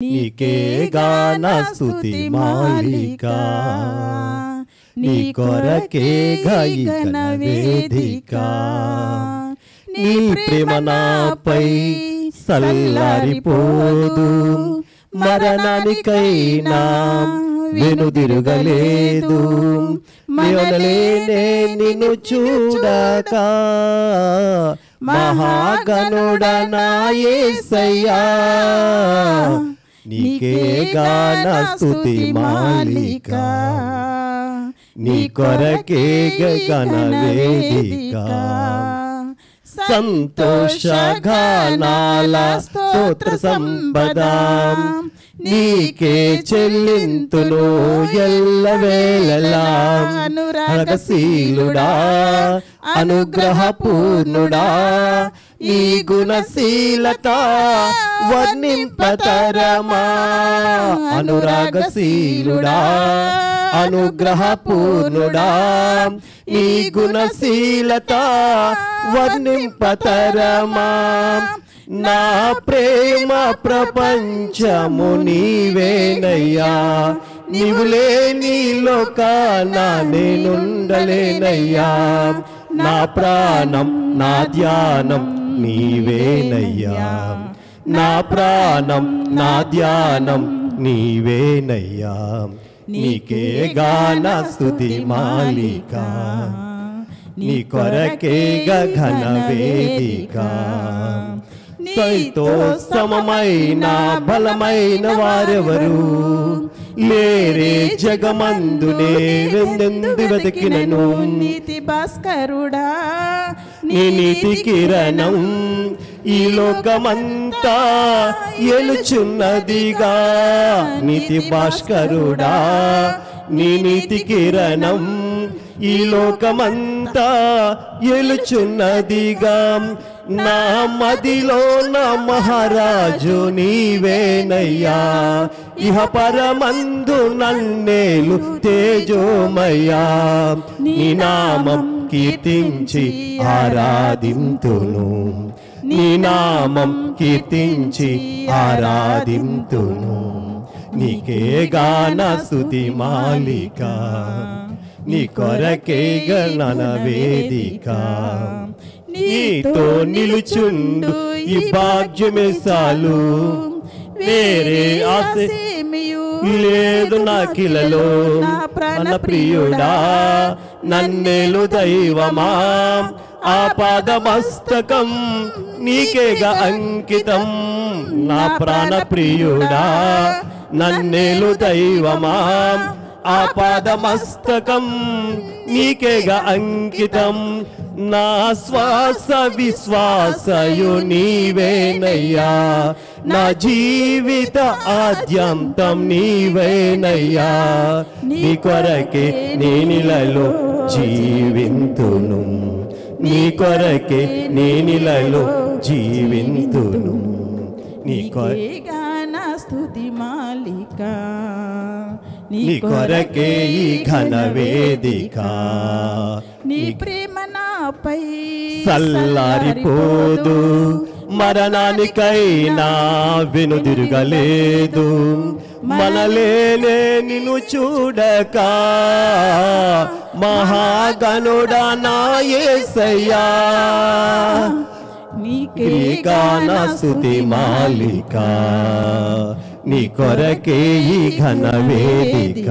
నీకే గాన స్తుతి మాలిక, నీ కొరకే గాన వేదిక. నీ ప్రేమ నాపై సల్లారిపోదు, మరణానికైనా వెనుదిరుగలేదు. మొదలేనే నిన్ను చూడక మహాగణుడా నా యేసయ్యా, నీకే గాన స్తుతి మాలిక, నీ కొరకే గాన వేదిక. సంతోష గానాల స్తోత్ర సంపద నీకే చెల్లింతును ఎల్లవేళలా. అనురాగశీలుడా అనుగ్రహపూర్ణుడా, ఈ గుణశీలత వర్ణింపతరమా. అనురాగశీలుడా అనుగ్రహపూర్ణుడా, ఈ గుణశీలత వర్ణింపతరమా. నా ప్రేమ ప్రపంచము నీవేనయ్యా, నీవు లేని లోకాన నేనుండలేనయ్యా. నా ప్రాణం నా ధ్యానం నీవేనయ్యా, నా ప్రాణం నా ధ్యానం నీవేనయ్యా. నీకే గాన స్తుతి మాలిక, నీ కొరకే ఘన వేదిక. నీతో సమమైన బలమైన వారెవరు లేరే జగమందునే. వెందెందు వెతికినను నీతి భాస్కరుడా, నీ నీతి కిరణం ఈ లోకమంతా ఎలుచున్నదిగా. నీతి భాస్కరుడా, నీ నీతి కిరణం ఈ లోకమంతా ఎలుచున్నదిగా. నా మదిలో నా మహారాజు నీవేనయ్యా, ఇహ పరమందు నన్నేలు తేజోమయ్యా. నీ నామం కీర్తించి ఆరాధింతును, నీ నామం కీర్తించి ఆరాధింతును. నీకే గాన స్తుతి మాలిక, నీ కొరకే గణ వేదిక. నీతో నిలుచుండు ఈ భాగ్యమే చాలు, వేరే ఆశ లేదు నాకిలలో. మన ప్రియుడా నన్నేలు దైవమా, ఆపాద మస్తకం నీకేగా అంకితం. నా ప్రాణ ప్రియుడా నన్నేలు దైవమా, ఆపాద మస్తకం నీకేగా అంకితం. నా శ్వాస విశ్వాసయు నీవేనయ్యా, నా జీవిత ఆద్యంతం నీవేనయ్యా. నీ కొరకే నేనిలలో జీవింతును, నీ కొరకే నేనిలలో జీవింతును. నీ గాన స్తుతి మాలిక, నీ కొరకే ఈ ఘన వేదిక. నీ ప్రేమ నాపై సల్లారిపోదు, మరణానికైనా వెనుదిరుగలేదు. మనలేనే నిన్ను చూడక మహాగణుడా నా యేసయ్యా, నీకే గాన స్తుతి మాలిక, నీ కొరకే ఈ ఘన వేదిక.